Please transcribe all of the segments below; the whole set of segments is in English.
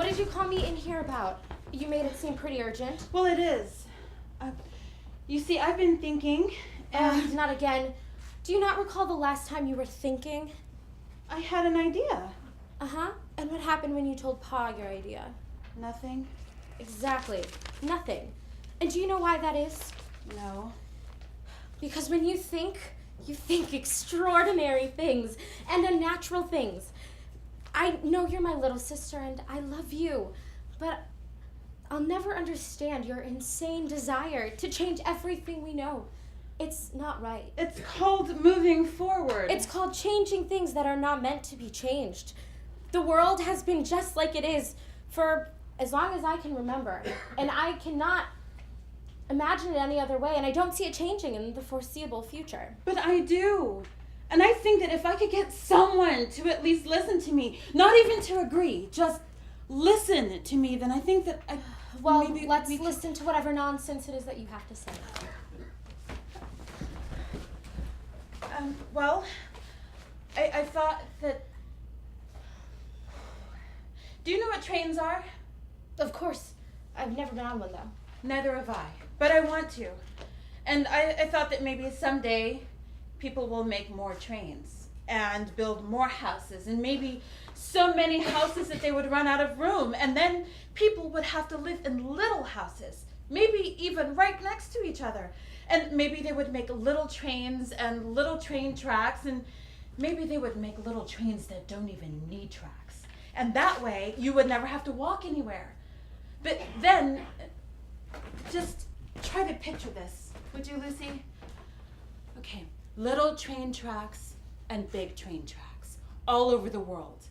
What did you call me in here about? You made it seem pretty urgent. Well, it is. You see, I've been thinking, and... Not again. Do you not recall the last time you were thinking? I had an idea. Uh-huh. And what happened when you told Pa your idea? Nothing. Exactly. Nothing. And do you know why that is? No. Because when you think extraordinary things and unnatural things. I know you're my little sister and I love you, but I'll never understand your insane desire to change everything we know. It's not right. It's called moving forward. It's called changing things that are not meant to be changed. The world has been just like it is for as long as I can remember, and I cannot imagine it any other way, and I don't see it changing in the foreseeable future. But I do. And I think that if I could get someone to at least listen to me, not even to agree, just listen to me, then I think that Well, let's listen to whatever nonsense it is that you have to say. I thought that... Do you know what trains are? Of course. I've never been on one, though. Neither have I, but I want to. And I thought that maybe someday people will make more trains and build more houses, and maybe so many houses that they would run out of room, and then people would have to live in little houses, maybe even right next to each other. And maybe they would make little trains and little train tracks, and maybe they would make little trains that don't even need tracks. And that way, you would never have to walk anywhere. But then, just try to picture this, would you, Lucy? Okay, little train tracks and big train tracks all over the world.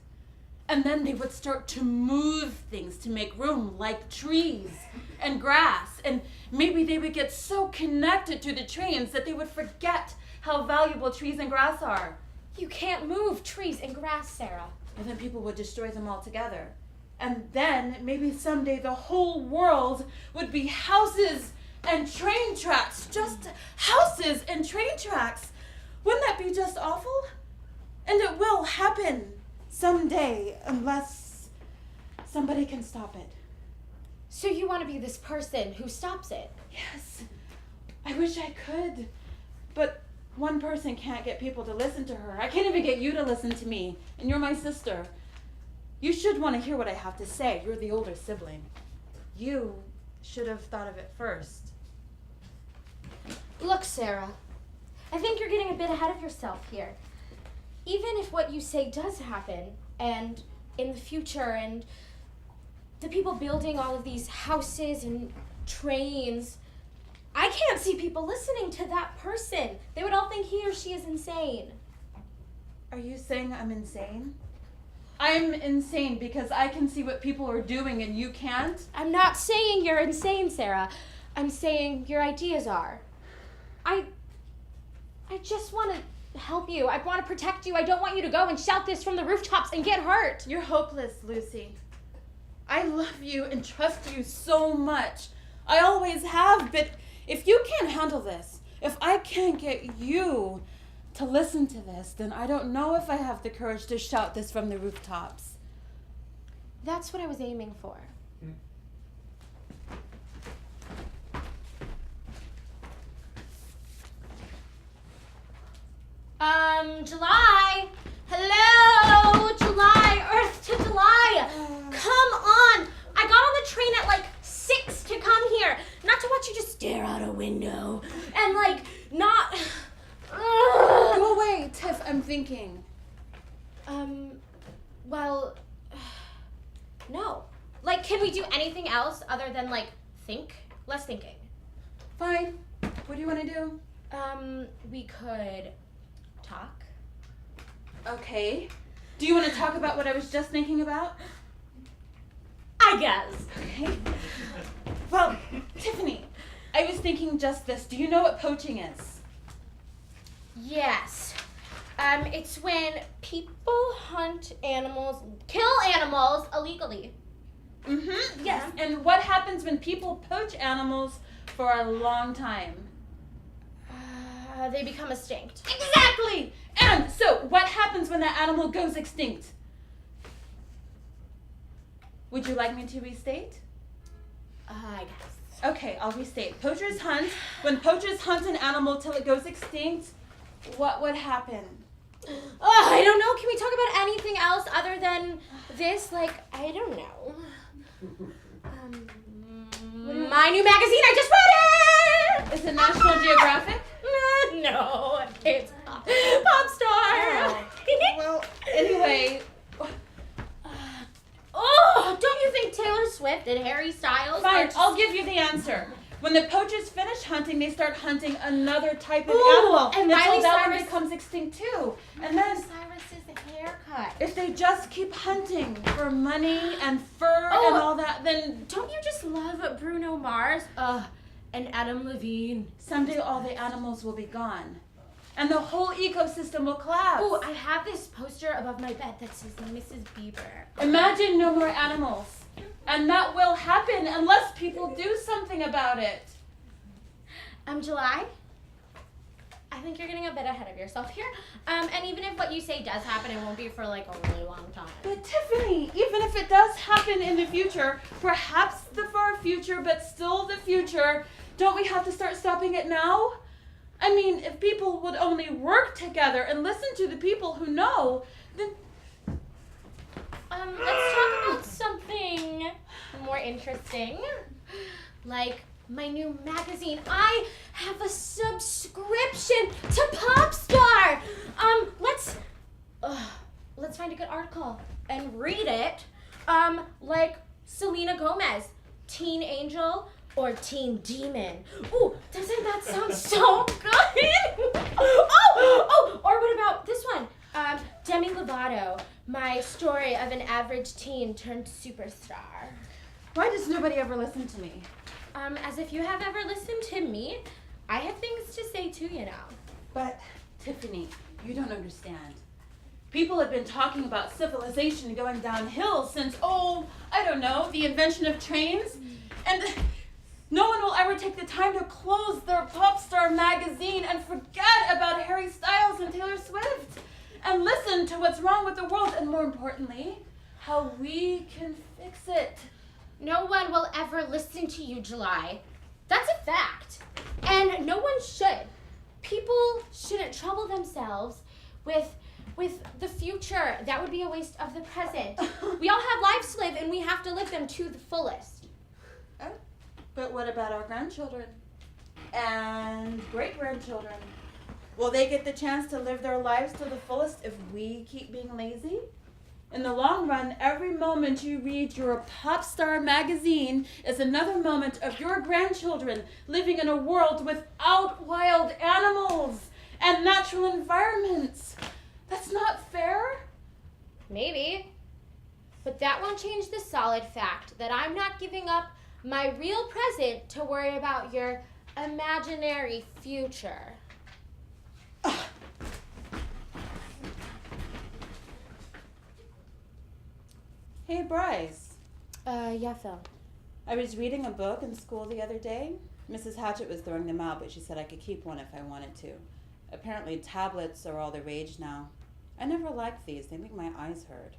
And then they would start to move things to make room, like trees and grass. And maybe they would get so connected to the trains that they would forget how valuable trees and grass are. You can't move trees and grass, Sarah. And then people would destroy them altogether. And then maybe someday the whole world would be houses and train tracks. Just houses and train tracks. Wouldn't that be just awful? And it will happen someday, unless somebody can stop it. So you want to be this person who stops it? Yes. I wish I could. But one person can't get people to listen to her. I can't even get you to listen to me. And you're my sister. You should want to hear what I have to say. You're the older sibling. You should have thought of it first. Look, Sarah, I think you're getting a bit ahead of yourself here. Even if what you say does happen, and in the future, and the people building all of these houses and trains, I can't see people listening to that person. They would all think he or she is insane. Are you saying I'm insane? I'm insane because I can see what people are doing and you can't? I'm not saying you're insane, Sarah. I'm saying your ideas are. I just want to help you. I want to protect you. I don't want you to go and shout this from the rooftops and get hurt. You're hopeless, Lucy. I love you and trust you so much. I always have, but if you can't handle this, if I can't get you to listen to this, then I don't know if I have the courage to shout this from the rooftops. That's what I was aiming for. July! Hello! July! Earth to July! Come on! I got on the train at like 6 to come here. Not to watch you just stare out a window. And like, not... Go away, Tiff, I'm thinking. Well, no. Like, can we do anything else other than like, think? Less thinking. Fine. What do you want to do? We could talk. Okay. Do you want to talk about what I was just thinking about? I guess. Okay. Well, Tiffany, I was thinking just this. Do you know what poaching is? Yes. It's when people hunt animals, kill animals illegally. Mm-hmm. Yes. And what happens when people poach animals for a long time? They become extinct. Exactly! And so, what happens when that animal goes extinct? Would you like me to restate? I guess. Okay, I'll restate. Poachers hunt. When poachers hunt an animal till it goes extinct, what would happen? I don't know. Can we talk about anything else other than this? Like, I don't know. My new magazine, I just read it! Is it National Geographic? No, it's Pop Star. Well, anyway. Oh, don't you think Taylor Swift and Harry Styles Fine, are just... I'll give you the answer. When the poachers finish hunting, they start hunting another type of Ooh, animal. and until Miley that one Cyrus becomes extinct too. And Miley then Cyrus's haircut. if they just keep hunting for money and fur Oh. and all that, then Don't you just love Bruno Mars? And Adam Levine. someday all the animals will be gone. And the whole ecosystem will collapse. Oh, I have this poster above my bed that says Mrs. Bieber. Imagine no more animals. And that will happen unless people do something about it. July? I think you're getting a bit ahead of yourself here. And even if what you say does happen, it won't be for like a really long time. But Tiffany, even if it does happen in the future, perhaps the far future, but still the future, don't we have to start stopping it now? I mean, if people would only work together and listen to the people who know, then... Let's talk about something more interesting. Like my new magazine. I have a subscription to Popstar. Let's find a good article and read it. Like Selena Gomez, Teen Angel or Teen Demon. Ooh, doesn't that sound so good? Oh, or what about this one? Demi Lovato, my story of an average teen turned superstar. Why does nobody ever listen to me? As if you have ever listened to me, I have things to say too, you know. But, Tiffany, you don't understand. People have been talking about civilization going downhill since, I don't know, the invention of trains. And no one will ever take the time to close their Popstar magazine and forget about Harry Styles and Taylor Swift. And listen to what's wrong with the world, and more importantly, how we can fix it. No one will ever listen to you, July. That's a fact. And no one should. People shouldn't trouble themselves with the future. That would be a waste of the present. We all have lives to live, and we have to live them to the fullest. But what about our grandchildren and great-grandchildren? Will they get the chance to live their lives to the fullest if we keep being lazy? In the long run, every moment you read your Popstar magazine is another moment of your grandchildren living in a world without wild animals and natural environments. That's not fair. Maybe. But that won't change the solid fact that I'm not giving up my real present to worry about your imaginary future. Hey, Bryce. Yeah, Phil. I was reading a book in school the other day. Mrs. Hatchett was throwing them out, but she said I could keep one if I wanted to. Apparently tablets are all the rage now. I never liked these. They make my eyes hurt.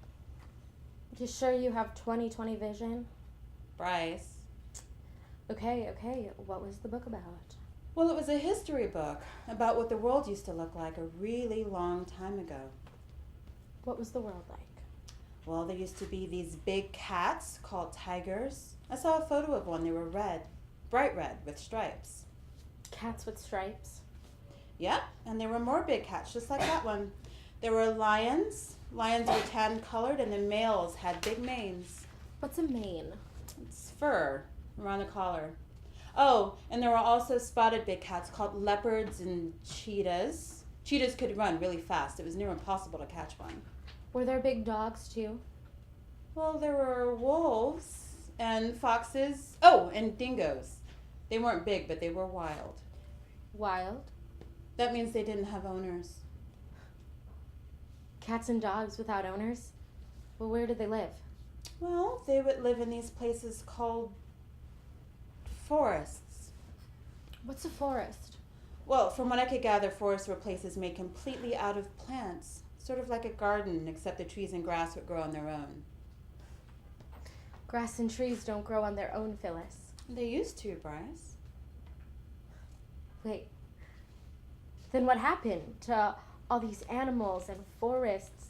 You sure you have 20/20 vision? Bryce. Okay. What was the book about? Well, it was a history book about what the world used to look like a really long time ago. What was the world like? Well, there used to be these big cats called tigers. I saw a photo of one. They were red, bright red with stripes. Cats with stripes? Yep, and there were more big cats just like that one. There were lions. Lions were tan colored and the males had big manes. What's a mane? It's fur around the collar. Oh, and there were also spotted big cats called leopards and cheetahs. Cheetahs could run really fast. It was near impossible to catch one. Were there big dogs too? Well, there were wolves and foxes. Oh, and dingoes. They weren't big, but they were wild. Wild? That means they didn't have owners. Cats and dogs without owners? Well, where did they live? Well, they would live in these places called forests. What's a forest? Well, from what I could gather, forests were places made completely out of plants. Sort of like a garden, except the trees and grass would grow on their own. Grass and trees don't grow on their own, Phyllis. They used to, Bryce. Wait. Then what happened to all these animals and forests?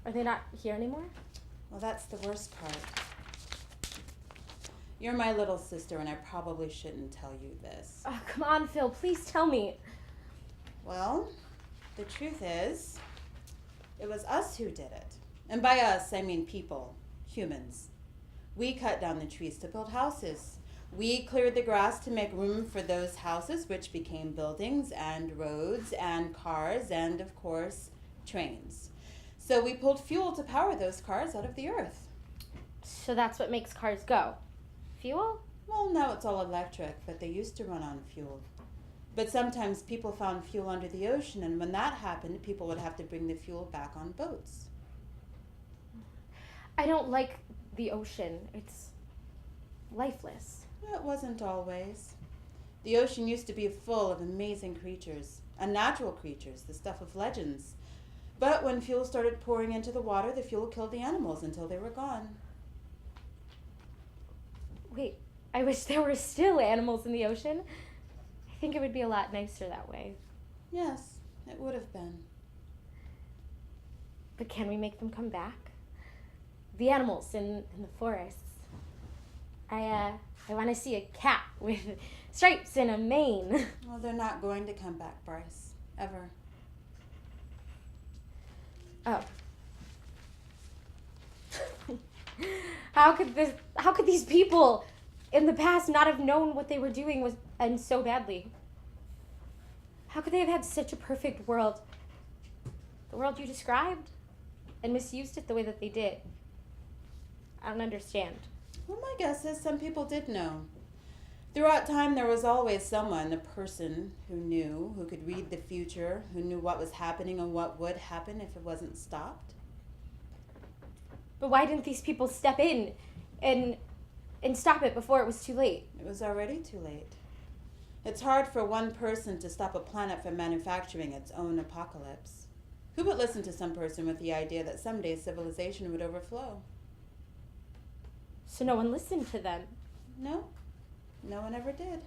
Are they not here anymore? Well, that's the worst part. You're my little sister, and I probably shouldn't tell you this. Oh, come on, Phil. Please tell me. Well, the truth is, it was us who did it. And by us, I mean people, humans. We cut down the trees to build houses. We cleared the grass to make room for those houses, which became buildings and roads and cars and, of course, trains. So we pulled fuel to power those cars out of the earth. So that's what makes cars go. Fuel? Well, now it's all electric, but they used to run on fuel. But sometimes people found fuel under the ocean, and when that happened, people would have to bring the fuel back on boats. I don't like the ocean. It's lifeless. It wasn't always. The ocean used to be full of amazing creatures, unnatural creatures, the stuff of legends. But when fuel started pouring into the water, the fuel killed the animals until they were gone. Wait, I wish there were still animals in the ocean. I think it would be a lot nicer that way. Yes, it would have been. But can we make them come back? The animals in the forests. I want to see a cat with stripes and a mane. Well, they're not going to come back, Bryce. Ever. Oh. How could these people in the past not have known what they were doing and so badly? How could they have had such a perfect world? The world you described, and misused it the way that they did. I don't understand. Well, my guess is some people did know. Throughout time, there was always someone, a person who knew, who could read the future, who knew what was happening and what would happen if it wasn't stopped. But why didn't these people step in and stop it before it was too late? It was already too late. It's hard for one person to stop a planet from manufacturing its own apocalypse. Who would listen to some person with the idea that someday civilization would overflow? So no one listened to them. No, no one ever did.